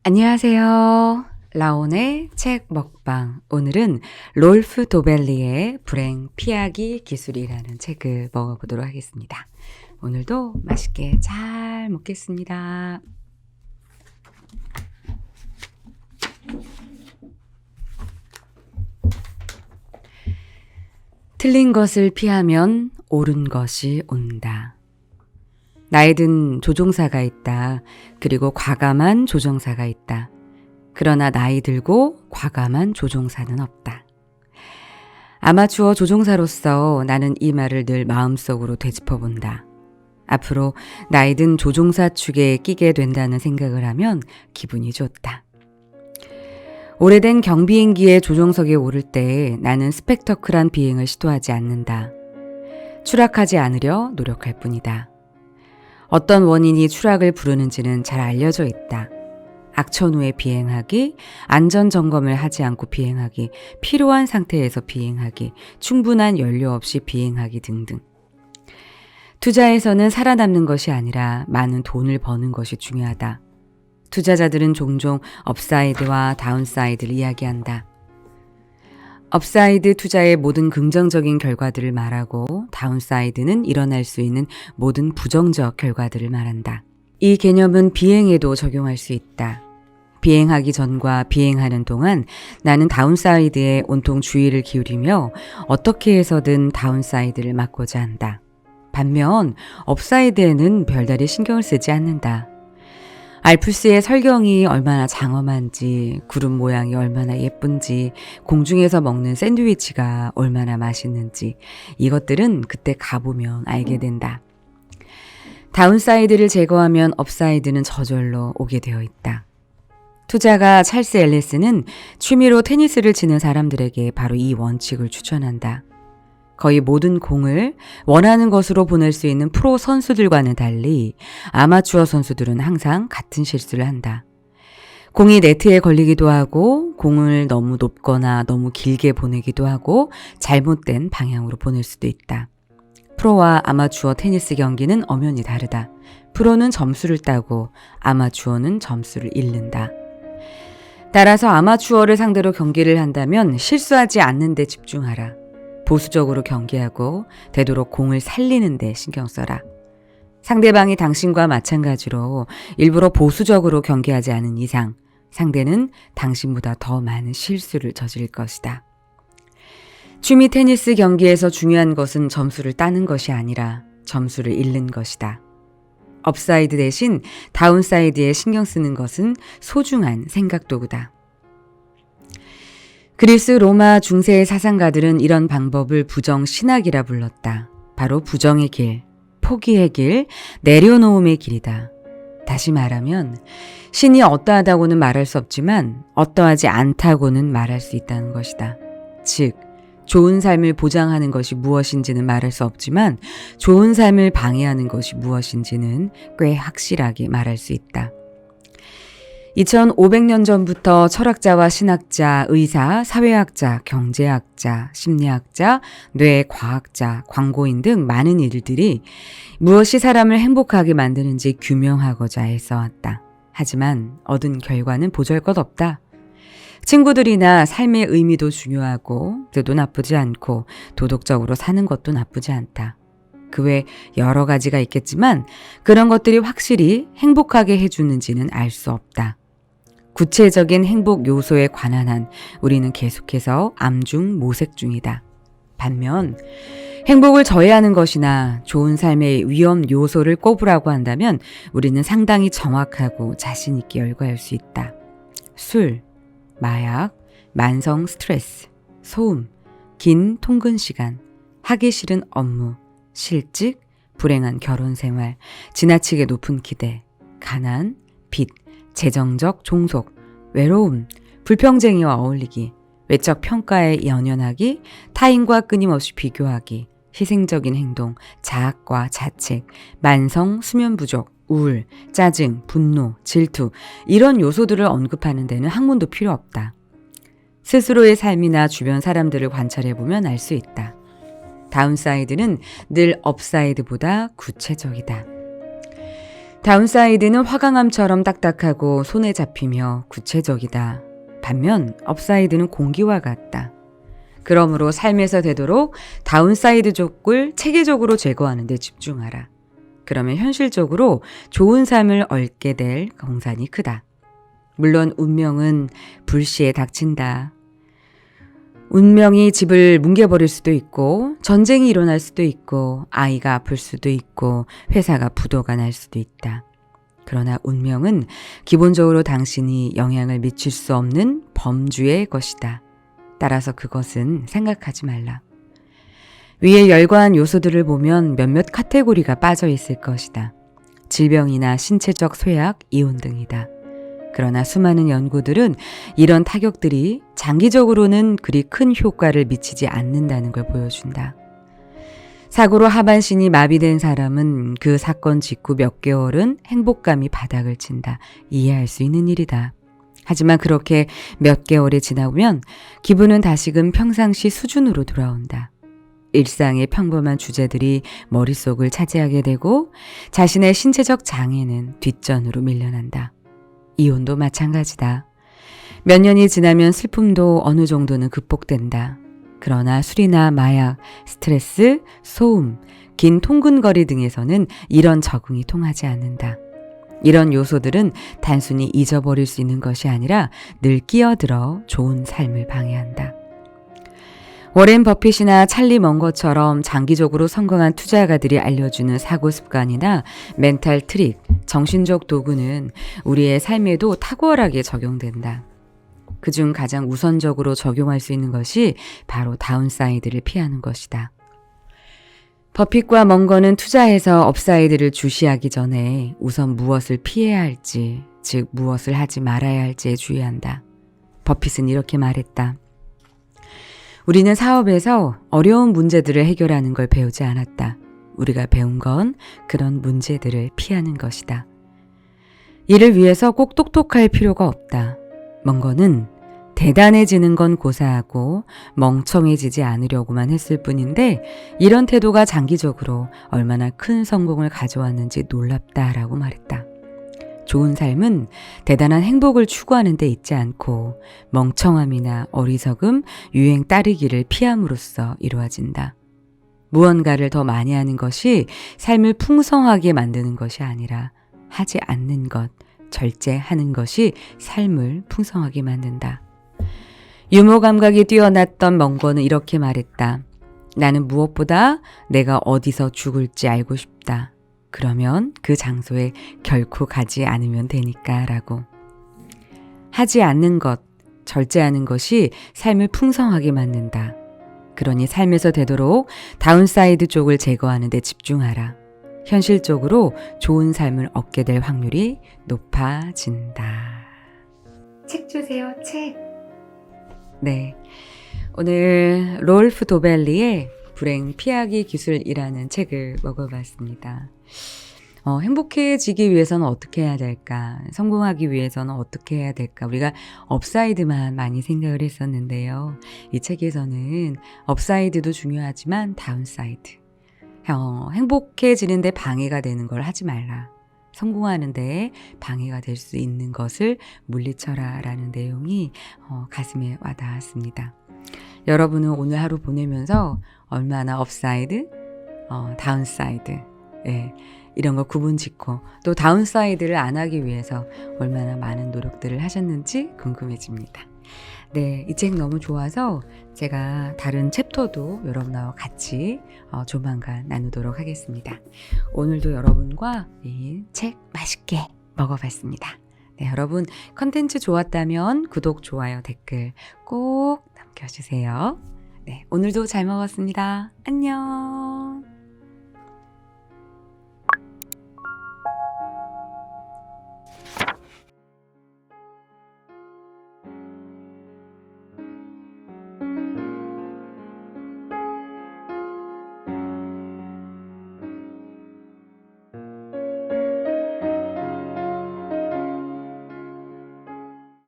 안녕하세요. 라온의 책 먹방. 오늘은 롤프 도벨리의 불행 피하기 기술이라는 책을 먹어보도록 하겠습니다. 오늘도 맛있게 잘 먹겠습니다. 틀린 것을 피하면 옳은 것이 온다. 나이 든 조종사가 있다. 그리고 과감한 조종사가 있다. 그러나 나이 들고 과감한 조종사는 없다. 아마추어 조종사로서 나는 이 말을 늘 마음속으로 되짚어본다. 앞으로 나이 든 조종사 축에 끼게 된다는 생각을 하면 기분이 좋다. 오래된 경비행기의 조종석에 오를 때 나는 스펙터클한 비행을 시도하지 않는다. 추락하지 않으려 노력할 뿐이다. 어떤 원인이 추락을 부르는지는 잘 알려져 있다. 악천 후에 비행하기, 안전점검을 하지 않고 비행하기, 필요한 상태에서 비행하기, 충분한 연료 없이 비행하기 등등. 투자에서는 살아남는 것이 아니라 많은 돈을 버는 것이 중요하다. 투자자들은 종종 업사이드와 다운사이드를 이야기한다. 업사이드 투자의 모든 긍정적인 결과들을 말하고 다운사이드는 일어날 수 있는 모든 부정적 결과들을 말한다. 이 개념은 비행에도 적용할 수 있다. 비행하기 전과 비행하는 동안 나는 다운사이드에 온통 주의를 기울이며 어떻게 해서든 다운사이드를 막고자 한다. 반면 업사이드에는 별다리 신경을 쓰지 않는다. 알프스의 설경이 얼마나 장엄한지, 구름 모양이 얼마나 예쁜지, 공중에서 먹는 샌드위치가 얼마나 맛있는지 이것들은 그때 가보면 알게 된다. 다운사이드를 제거하면 업사이드는 저절로 오게 되어 있다. 투자가 찰스 앨리스는 취미로 테니스를 치는 사람들에게 바로 이 원칙을 추천한다. 거의 모든 공을 원하는 것으로 보낼 수 있는 프로 선수들과는 달리 아마추어 선수들은 항상 같은 실수를 한다. 공이 네트에 걸리기도 하고 공을 너무 높거나 너무 길게 보내기도 하고 잘못된 방향으로 보낼 수도 있다. 프로와 아마추어 테니스 경기는 엄연히 다르다. 프로는 점수를 따고 아마추어는 점수를 잃는다. 따라서 아마추어를 상대로 경기를 한다면 실수하지 않는 데 집중하라. 보수적으로 경기하고 되도록 공을 살리는 데 신경 써라. 상대방이 당신과 마찬가지로 일부러 보수적으로 경기하지 않은 이상 상대는 당신보다 더 많은 실수를 저지를 것이다. 취미 테니스 경기에서 중요한 것은 점수를 따는 것이 아니라 점수를 잃는 것이다. 업사이드 대신 다운사이드에 신경 쓰는 것은 소중한 생각도구다. 그리스 로마 중세의 사상가들은 이런 방법을 부정신학이라 불렀다. 바로 부정의 길, 포기의 길, 내려놓음의 길이다. 다시 말하면 신이 어떠하다고는 말할 수 없지만 어떠하지 않다고는 말할 수 있다는 것이다. 즉, 좋은 삶을 보장하는 것이 무엇인지는 말할 수 없지만 좋은 삶을 방해하는 것이 무엇인지는 꽤 확실하게 말할 수 있다. 2500년 전부터 철학자와 신학자, 의사, 사회학자, 경제학자, 심리학자, 뇌과학자, 광고인 등 많은 이들이 무엇이 사람을 행복하게 만드는지 규명하고자 애써왔다. 하지만 얻은 결과는 보잘것없다. 친구들이나 삶의 의미도 중요하고 뜻도 나쁘지 않고 도덕적으로 사는 것도 나쁘지 않다. 그 외 여러 가지가 있겠지만 그런 것들이 확실히 행복하게 해주는지는 알 수 없다. 구체적인 행복 요소에 관한 한 우리는 계속해서 암중 모색 중이다. 반면 행복을 저해하는 것이나 좋은 삶의 위험 요소를 꼽으라고 한다면 우리는 상당히 정확하고 자신 있게 열거할 수 있다. 술, 마약, 만성 스트레스, 소음, 긴 통근 시간, 하기 싫은 업무, 실직, 불행한 결혼 생활, 지나치게 높은 기대, 가난, 빚, 재정적 종속, 외로움, 불평쟁이와 어울리기, 외적 평가에 연연하기, 타인과 끊임없이 비교하기, 희생적인 행동, 자학과 자책, 만성 수면 부족, 우울, 짜증, 분노, 질투 이런 요소들을 언급하는 데는 학문도 필요 없다. 스스로의 삶이나 주변 사람들을 관찰해보면 알 수 있다. 다운사이드는 늘 업사이드보다 구체적이다. 다운사이드는 화강암처럼 딱딱하고 손에 잡히며 구체적이다. 반면 업사이드는 공기와 같다. 그러므로 삶에서 되도록 다운사이드 쪽을 체계적으로 제거하는 데 집중하라. 그러면 현실적으로 좋은 삶을 얻게 될 공산이 크다. 물론 운명은 불시에 닥친다. 운명이 집을 뭉개버릴 수도 있고, 전쟁이 일어날 수도 있고, 아이가 아플 수도 있고, 회사가 부도가 날 수도 있다. 그러나 운명은 기본적으로 당신이 영향을 미칠 수 없는 범주의 것이다. 따라서 그것은 생각하지 말라. 위에 열거한 요소들을 보면 몇몇 카테고리가 빠져 있을 것이다. 질병이나 신체적 쇠약, 이혼 등이다. 그러나 수많은 연구들은 이런 타격들이 장기적으로는 그리 큰 효과를 미치지 않는다는 걸 보여준다. 사고로 하반신이 마비된 사람은 그 사건 직후 몇 개월은 행복감이 바닥을 친다. 이해할 수 있는 일이다. 하지만 그렇게 몇 개월이 지나면 기분은 다시금 평상시 수준으로 돌아온다. 일상의 평범한 주제들이 머릿속을 차지하게 되고 자신의 신체적 장애는 뒷전으로 밀려난다. 이혼도 마찬가지다. 몇 년이 지나면 슬픔도 어느 정도는 극복된다. 그러나 술이나 마약, 스트레스, 소음, 긴 통근거리 등에서는 이런 적응이 통하지 않는다. 이런 요소들은 단순히 잊어버릴 수 있는 것이 아니라 늘 끼어들어 좋은 삶을 방해한다. 워렌 버핏이나 찰리 먼거처럼 장기적으로 성공한 투자가들이 알려주는 사고 습관이나 멘탈 트릭, 정신적 도구는 우리의 삶에도 탁월하게 적용된다. 그중 가장 우선적으로 적용할 수 있는 것이 바로 다운사이드를 피하는 것이다. 버핏과 먼거는 투자해서 업사이드를 주시하기 전에 우선 무엇을 피해야 할지, 즉 무엇을 하지 말아야 할지에 주의한다. 버핏은 이렇게 말했다. 우리는 사업에서 어려운 문제들을 해결하는 걸 배우지 않았다. 우리가 배운 건 그런 문제들을 피하는 것이다. 이를 위해서 꼭 똑똑할 필요가 없다. 먼거는 대단해지는 건 고사하고 멍청해지지 않으려고만 했을 뿐인데 이런 태도가 장기적으로 얼마나 큰 성공을 가져왔는지 놀랍다라고 말했다. 좋은 삶은 대단한 행복을 추구하는 데 있지 않고 멍청함이나 어리석음, 유행 따르기를 피함으로써 이루어진다. 무언가를 더 많이 하는 것이 삶을 풍성하게 만드는 것이 아니라 하지 않는 것, 절제하는 것이 삶을 풍성하게 만든다. 유머 감각이 뛰어났던 먼거는 이렇게 말했다. 나는 무엇보다 내가 어디서 죽을지 알고 싶다. 그러면 그 장소에 결코 가지 않으면 되니까 라고. 하지 않는 것, 절제하는 것이 삶을 풍성하게 만든다. 그러니 삶에서 되도록 다운사이드 쪽을 제거하는 데 집중하라. 현실적으로 좋은 삶을 얻게 될 확률이 높아진다. 책 주세요, 책. 네, 오늘 롤프 도벨리의 불행 피하기 기술이라는 책을 먹어봤습니다. 행복해지기 위해서는 어떻게 해야 될까? 성공하기 위해서는 어떻게 해야 될까? 우리가 업사이드만 많이 생각을 했었는데요. 이 책에서는 업사이드도 중요하지만 다운사이드. 행복해지는데 방해가 되는 걸 하지 말라. 성공하는데 방해가 될 수 있는 것을 물리쳐라 라는 내용이 가슴에 와닿았습니다. 여러분은 오늘 하루 보내면서 얼마나 업사이드, 다운사이드, 이런 거 구분 짓고 또 다운사이드를 안 하기 위해서 얼마나 많은 노력들을 하셨는지 궁금해집니다. 네, 이 책 너무 좋아서 제가 다른 챕터도 여러분하고 같이 조만간 나누도록 하겠습니다. 오늘도 여러분과 이 책 맛있게 먹어봤습니다. 네, 여러분 컨텐츠 좋았다면 구독, 좋아요, 댓글 꼭 남겨주세요. 네, 오늘도 잘 먹었습니다. 안녕.